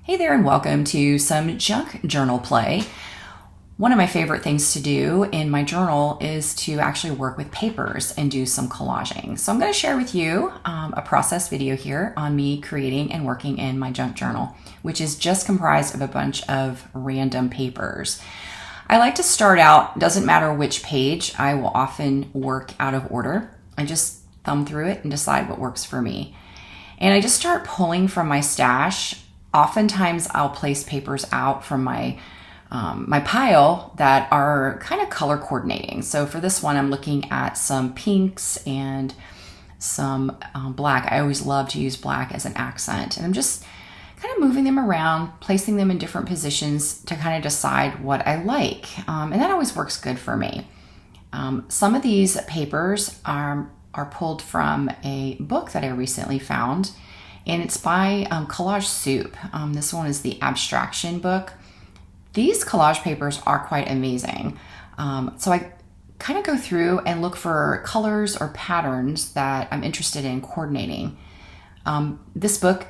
Hey there and welcome to some junk journal play. One of my favorite things to do in my journal is to actually work with papers and do some collaging. So I'm going to share with you a process video here on me creating and working in my junk journal, which is just comprised of a bunch of random papers. I like to start out, doesn't matter which page, I will often work out of order. I just thumb through it and decide what works for me. And I just start pulling from my stash. Oftentimes I'll place papers out from my pile that are kind of color coordinating. So for this one, I'm looking at some pinks and some black. I always love to use black as an accent. And I'm just kind of moving them around, placing them in different positions to kind of decide what I like. And that always works good for me. Some of these papers are pulled from a book that I recently found. And it's by Collage Soup. This one is the Abstraction book. These collage papers are quite amazing. So I kind of go through and look for colors or patterns that I'm interested in coordinating. This book,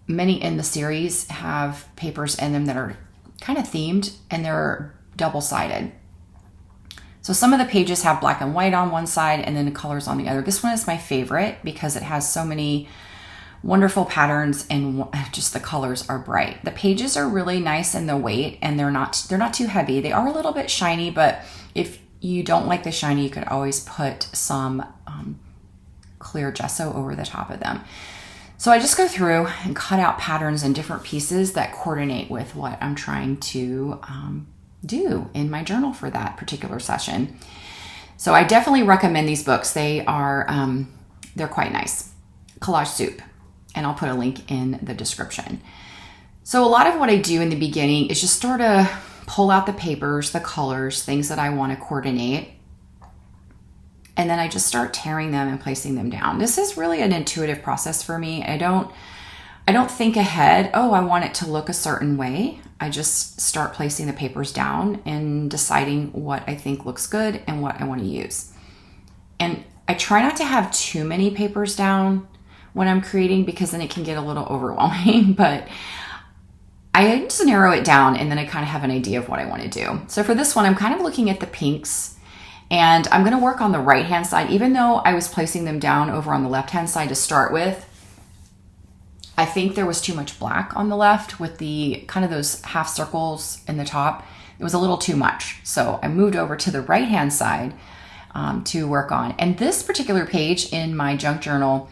many in the series have papers in them that are kind of themed and they're double-sided. So some of the pages have black and white on one side and then the colors on the other. This one is my favorite because it has so many wonderful patterns and just the colors are bright. The pages are really nice in the weight and they're not too heavy. They are a little bit shiny, but if you don't like the shiny, you could always put some clear gesso over the top of them. So I just go through and cut out patterns in different pieces that coordinate with what I'm trying to do in my journal for that particular session. So I definitely recommend these books. They're quite nice. Collage Soup. And I'll put a link in the description. So a lot of what I do in the beginning is just sort of pull out the papers, the colors, things that I want to coordinate. And then I just start tearing them and placing them down. This is really an intuitive process for me. I don't think ahead, oh, I want it to look a certain way. I just start placing the papers down and deciding what I think looks good and what I want to use. And I try not to have too many papers down when I'm creating because then it can get a little overwhelming, but I just narrow it down and then I kind of have an idea of what I want to do. So for this one, I'm kind of looking at the pinks and I'm going to work on the right-hand side. Even though I was placing them down over on the left-hand side to start with, I think there was too much black on the left with the kind of those half circles in the top. It was a little too much. So I moved over to the right-hand side to work on. And this particular page in my junk journal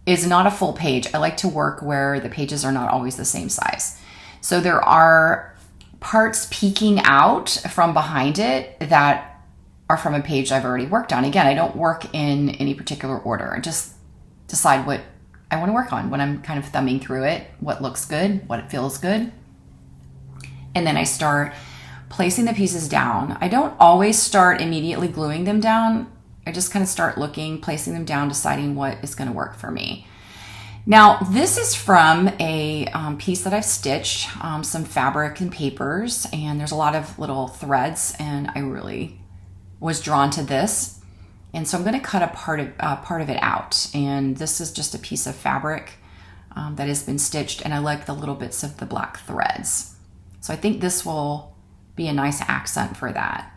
is not a full page. I like to work where the pages are not always the same size. So there are parts peeking out from behind it that are from a page I've already worked on. Again, I don't work in any particular order. I just decide what I want to work on when I'm kind of thumbing through it, what looks good, what feels good. And then I start placing the pieces down. I don't always start immediately gluing them down. I just kind of start looking, placing them down, deciding what is going to work for me. Now, this is from a piece that I've stitched, some fabric and papers, and there's a lot of little threads, and I really was drawn to this. And so I'm going to cut a part of it out. And this is just a piece of fabric that has been stitched, and I like the little bits of the black threads. So I think this will be a nice accent for that.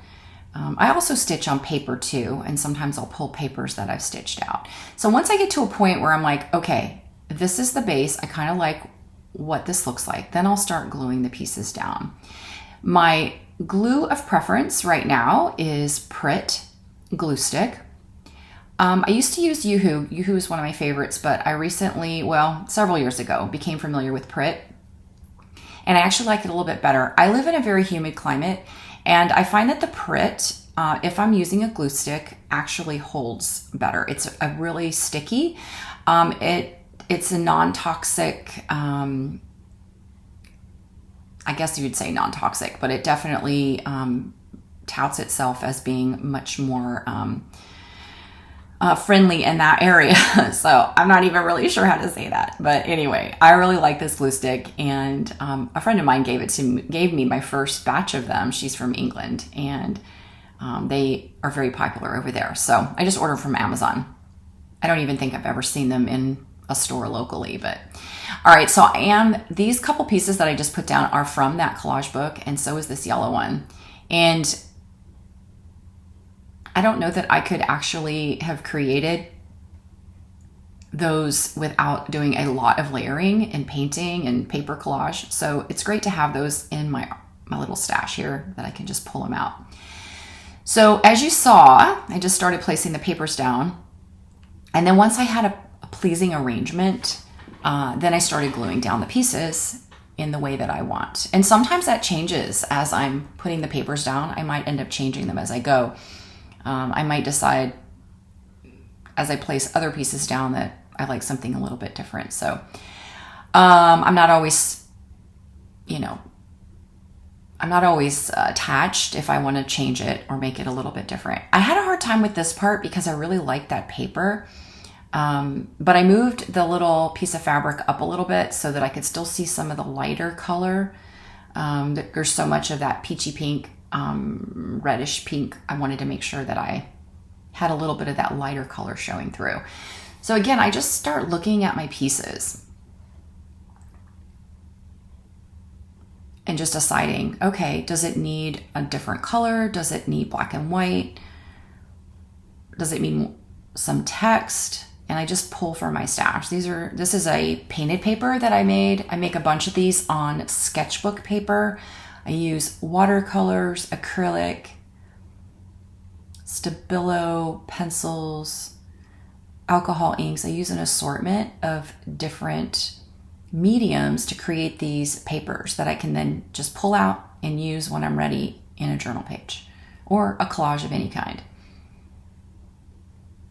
I also stitch on paper too, and sometimes I'll pull papers that I've stitched out. So once I get to a point where I'm like, okay, this is the base, I kind of like what this looks like, then I'll start gluing the pieces down. My glue of preference right now is Pritt glue stick. I used to use Yoo-Hoo. Yoo-Hoo is one of my favorites, but I recently, several years ago, became familiar with Pritt, and I actually like it a little bit better. I live in a very humid climate, and I find that the Pritt, if I'm using a glue stick, actually holds better. It's a really sticky. It's a non-toxic, I guess you would say non-toxic, but it definitely touts itself as being much more friendly in that area. So I'm not even really sure how to say that. But anyway, I really like this glue stick, and a friend of mine gave me my first batch of them. She's from England, and they are very popular over there. So I just ordered from Amazon. I don't even think I've ever seen them in a store locally. But all right, so these couple pieces that I just put down are from that collage book, and so is this yellow one. And I don't know that I could actually have created those without doing a lot of layering and painting and paper collage. So it's great to have those in my little stash here that I can just pull them out. So as you saw, I just started placing the papers down. And then once I had a pleasing arrangement, then I started gluing down the pieces in the way that I want. And sometimes that changes as I'm putting the papers down. I might end up changing them as I go. I might decide as I place other pieces down that I like something a little bit different. So I'm not always, attached if I want to change it or make it a little bit different. I had a hard time with this part because I really liked that paper. But I moved the little piece of fabric up a little bit so that I could still see some of the lighter color. There's so much of that peachy pink, reddish pink. I wanted to make sure that I had a little bit of that lighter color showing through. So again, I just start looking at my pieces and just deciding, okay, does it need a different color? Does it need black and white? Does it need some text? And I just pull from my stash. This is a painted paper that I made. I make a bunch of these on sketchbook paper. I use watercolors, acrylic, Stabilo pencils, alcohol inks. I use an assortment of different mediums to create these papers that I can then just pull out and use when I'm ready in a journal page or a collage of any kind.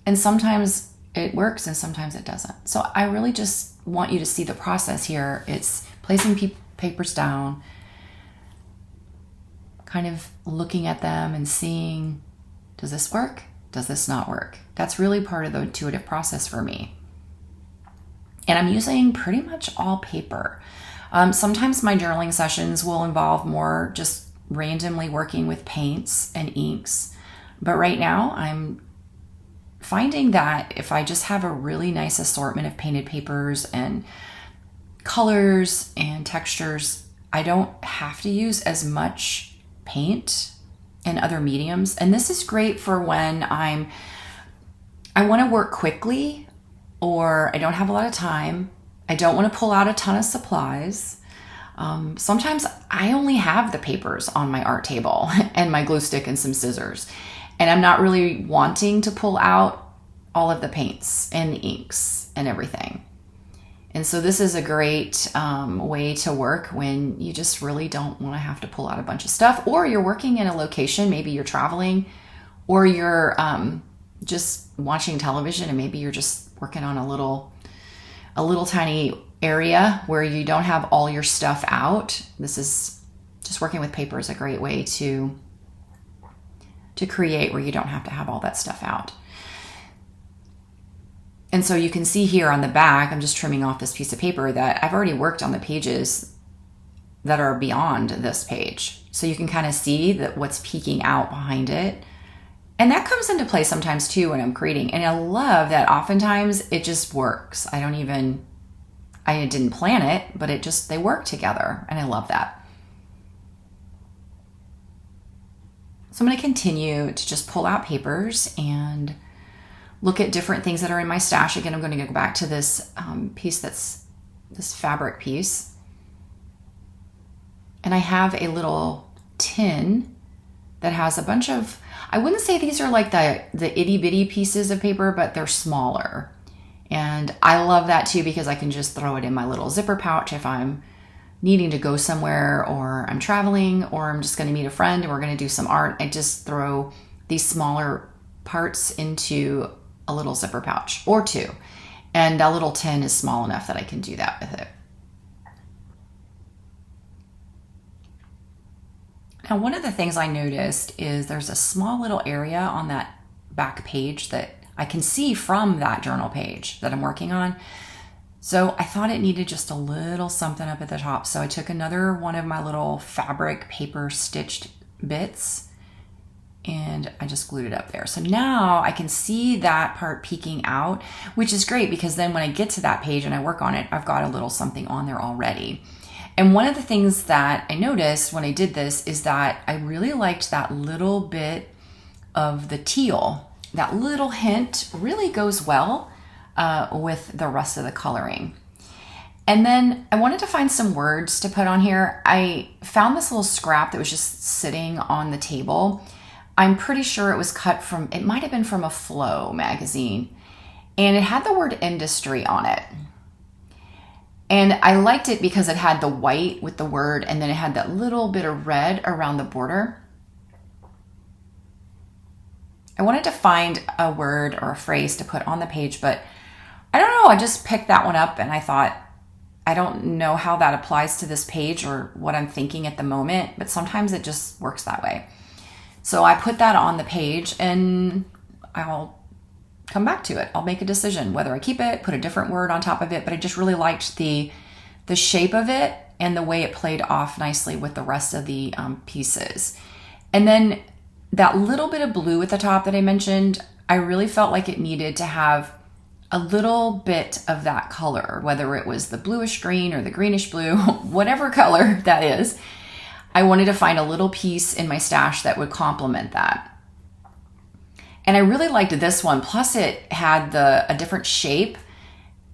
And sometimes it works and sometimes it doesn't. So I really just want you to see the process here. It's placing papers down, kind of looking at them and seeing, does this work? Does this not work? That's really part of the intuitive process for me. And I'm using pretty much all paper. Sometimes my journaling sessions will involve more just randomly working with paints and inks. But right now I'm finding that if I just have a really nice assortment of painted papers and colors and textures, I don't have to use as much paint and other mediums. And this is great for when I want to work quickly, or I don't have a lot of time. I don't want to pull out a ton of supplies. Sometimes I only have the papers on my art table and my glue stick and some scissors. And I'm not really wanting to pull out all of the paints and the inks and everything. And so this is a great way to work when you just really don't want to have to pull out a bunch of stuff, or you're working in a location, maybe you're traveling, or you're just watching television and maybe you're just working on a little tiny area where you don't have all your stuff out. This is just working with paper is a great way to create where you don't have to have all that stuff out. And so you can see here on the back, I'm just trimming off this piece of paper that I've already worked on the pages that are beyond this page. So you can kind of see that what's peeking out behind it. And that comes into play sometimes too when I'm creating. And I love that oftentimes it just works. I didn't plan it, but they work together. And I love that. So I'm going to continue to just pull out papers and look at different things that are in my stash. Again, I'm going to go back to this piece that's this fabric piece. And I have a little tin that has a bunch of, I wouldn't say these are like the itty bitty pieces of paper, but they're smaller. And I love that too, because I can just throw it in my little zipper pouch if I'm needing to go somewhere, or I'm traveling, or I'm just going to meet a friend and we're going to do some art. I just throw these smaller parts into a little zipper pouch or two. And a little tin is small enough that I can do that with it. Now, one of the things I noticed is there's a small little area on that back page that I can see from that journal page that I'm working on. So I thought it needed just a little something up at the top. So I took another one of my little fabric paper stitched bits and I just glued it up there. So now I can see that part peeking out, which is great because then when I get to that page and I work on it, I've got a little something on there already. And one of the things that I noticed when I did this is that I really liked that little bit of the teal. That little hint really goes well with the rest of the coloring. And then I wanted to find some words to put on here. I found this little scrap that was just sitting on the table. I'm pretty sure it was cut from, it might have been from a Flow magazine. And it had the word industry on it. And I liked it because it had the white with the word, and then it had that little bit of red around the border. I wanted to find a word or a phrase to put on the page, but I don't know. I just picked that one up and I thought, I don't know how that applies to this page or what I'm thinking at the moment, but sometimes it just works that way. So I put that on the page and I'll come back to it. I'll make a decision whether I keep it, put a different word on top of it, but I just really liked the shape of it and the way it played off nicely with the rest of the pieces. And then that little bit of blue at the top that I mentioned, I really felt like it needed to have a little bit of that color, whether it was the bluish green or the greenish blue, whatever color that is. I wanted to find a little piece in my stash that would complement that. And I really liked this one. Plus it had a different shape,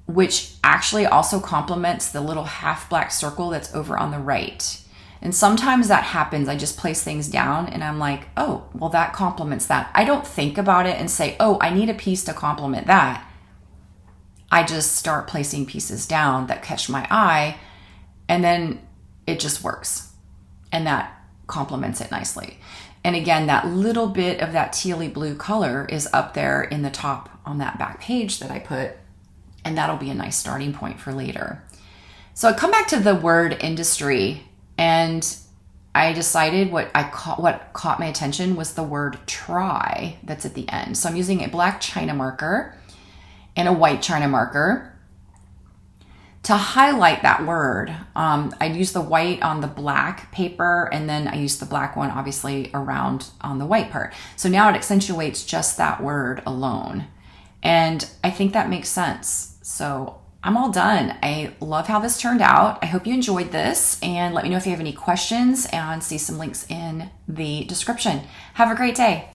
which actually also complements the little half black circle that's over on the right. And sometimes that happens. I just place things down and I'm like, oh, well, that complements that. I don't think about it and say, oh, I need a piece to complement that. I just start placing pieces down that catch my eye, and then it just works. And that complements it nicely. And again, that little bit of that tealy blue color is up there in the top on that back page that I put, and that'll be a nice starting point for later. So I come back to the word industry, and I decided what caught my attention was the word try that's at the end. So I'm using a black China marker and a white China marker to highlight that word. I used the white on the black paper, and then I used the black one obviously around on the white part. So now it accentuates just that word alone. And I think that makes sense. So I'm all done. I love how this turned out. I hope you enjoyed this, and let me know if you have any questions, and see some links in the description. Have a great day.